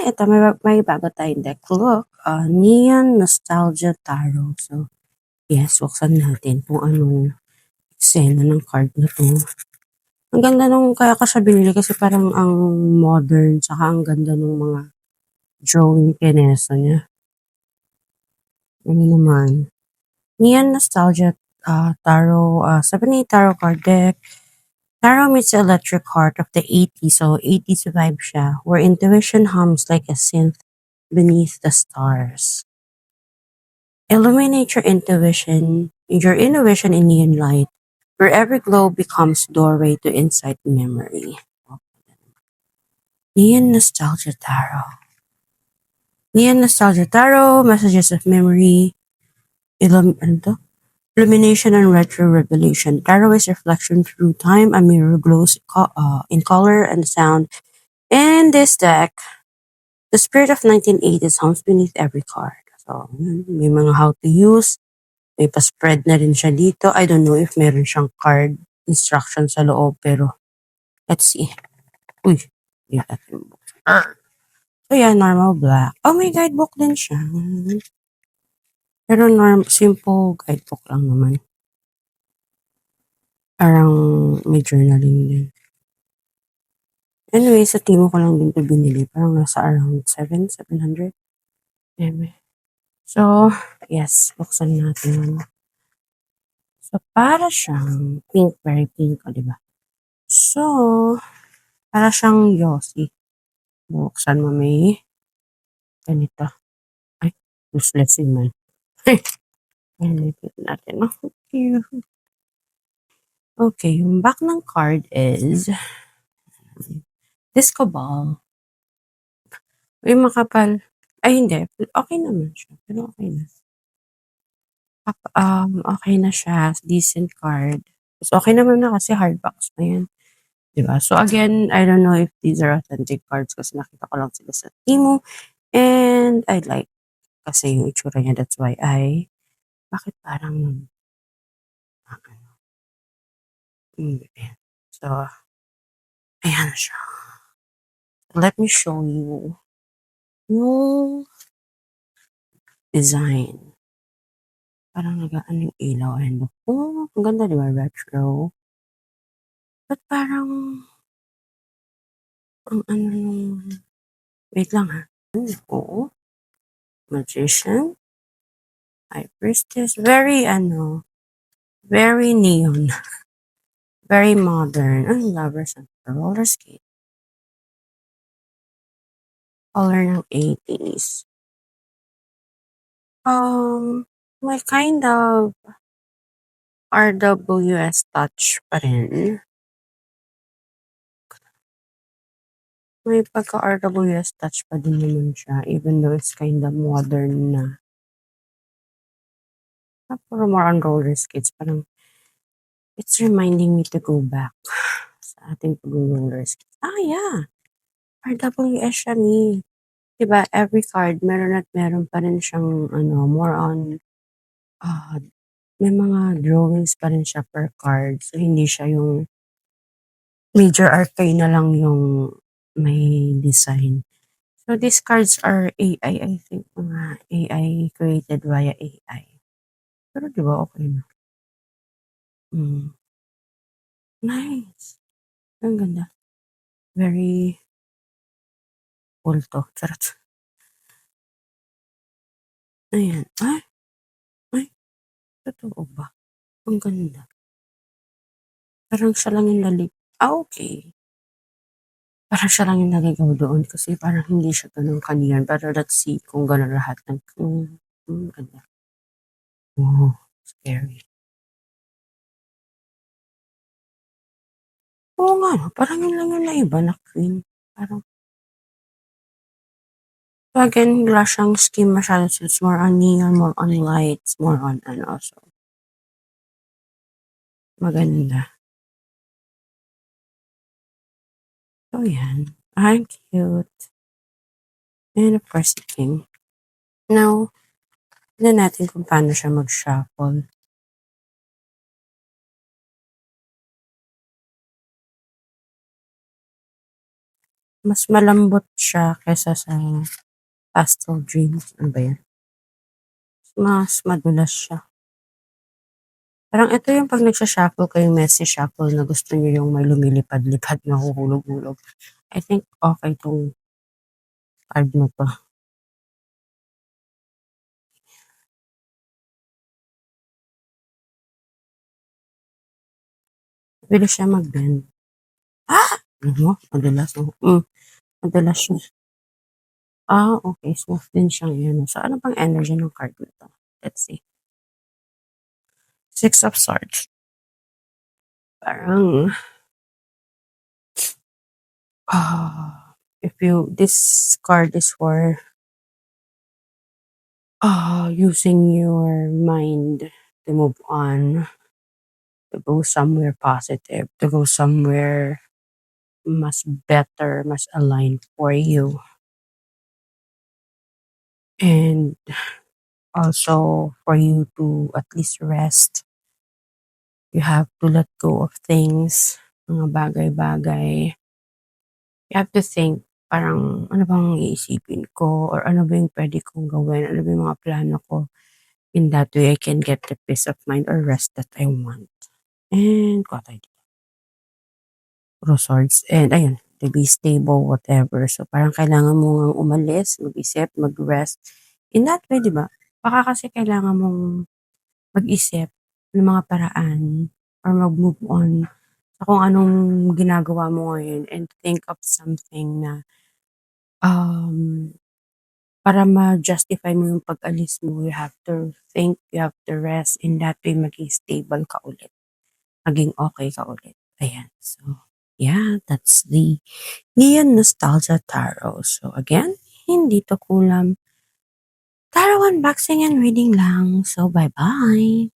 ito may bago tayong deck. Look, Neon Nostalgia Tarot. So, yes, buksan natin kung anong eksena ng card na 'to. Ang ganda nung kaya ko siya binili kasi parang ang modern tsaka ang ganda nung mga drawing kinesa niya. Ano naman, Neon Nostalgia Tarot, 7A Tarot card deck. Tarot meets the electric heart of the 80s, so 80s vibe siya, where intuition hums like a synth beneath the stars. Illuminate your intuition in neon light, where every glow becomes doorway to insight memory. Neon Nostalgia Tarot. Neon Nostalgia Tarot, messages of memory, ano to? Illumination and retro revelation. Tarot is reflection through time. A mirror glows in color and sound. In this deck, the spirit of 1980s hums beneath every card. So, may mga how to use. May pa-spread na rin siya dito. I don't know if meron siyang card instruction sa loob, pero let's see. Uy, hindi natin buksan. So, yeah, normal black. Oh, may guidebook din siya. Pero simple guidebook lang naman. Parang may journaling din. Anyway, sa Timo ko lang din ito binili. Parang nasa around 700. So, yes, buksan natin. So, para siyang pink, very pink, di ba? So, para siyang Yossi. Buksan mo may ganito. Ay, useless yun man. Ganito natin. Oh, cute. Okay, yung back ng card is Disco Ball. Uy, makapal. Ay, hindi. Okay naman siya. Pero okay na. Okay na siya. Decent card. So, okay naman na kasi hardbacks na yan. Diba? So, again, I don't know if these are authentic cards kasi nakita ko lang sila sa Temu. And I like kasi yung itsura niya. That's why bakit parang, so, ayan siya. Let me show you yung design. Parang nagaan yung ilaw. And, ang ganda diba? Retro. But parang, ang wait lang ha. Oo. Magician. High Priestess. Very neon. Very modern. Ang lovers of roller skate. Color ng 80s. May kind of RWS touch pa rin. May pagka-RWS touch pa din naman siya, even though it's kind of modern na. Pero more on roller skates, parang it's reminding me to go back sa ating pag-roller skates. Yeah. RWS siya ni. Diba, every card, meron pa rin siyang, more on, may mga drawings pa rin siya per card. So, hindi siya yung major arcane na lang yung may design. So, these cards are AI, I think, mga AI created via AI. Pero diba, okay na. Nice. Ang ganda. Very kulto. Charot. Ayan. Ay, totoo ba? Ang ganda. Parang siya lang yung okay. Parang siya lang yung naligaw doon kasi parang hindi siya ganun kaniyan. Pero let's see kung gano'n lahat ng ganda. Oh, scary. Oo nga 'no, parang yun lang yung naiba na queen. Parang so again, wala siyang scheme masyado, so it's more on neon, more on lights, more on so maganda. So yan, ang cute. And of course, the king. Now, tignan natin kung paano siya mag-shuffle. mas malambot siya kaysa sa Pastel Dreams. Ano ba yan? Mas madulas siya. Parang ito yung 'pag nagsha-shuffle kayo, messy shuffle na gusto niyo yung may lumilipad-lipad, nahuhulog-hulog. I think okey 'tong card na 'to. Mabilis siya mag-bend. Tignan mo, madulas, oh. Madulas siya. Okey, smooth din siyang i-ano. So, ano bang energy ng card na 'to? Let's see. Six of Swords. Parang, if this card is for, using your mind to move on, to go somewhere positive, to go somewhere mas better, mas aligned for you. And also for you to at least rest. You have to let go of things, mga bagay-bagay. You have to think, parang ano bang iisipin ko or ano ba yung pwede kong gawin, ano ba yung mga plano ko. In that way, I can get the peace of mind or rest that I want. And what I did. Puro swords. And ayun, to be stable, whatever. So parang kailangan mo ngang umalis, mag-isip, mag-rest. In that way, di ba? Baka kasi kailangan mong mag-isip ng mga paraan or mag-move on sa kung anong ginagawa mo ngayon and think of something na um, para ma-justify mo yung pag-alis mo, you have to think, you have to rest, in that way maging stable ka ulit, maging okay ka ulit. Ayan. So, yeah, that's the Neon Nostalgia Tarot. So, again, hindi to kulam. Tarot unboxing and reading lang. So, bye-bye!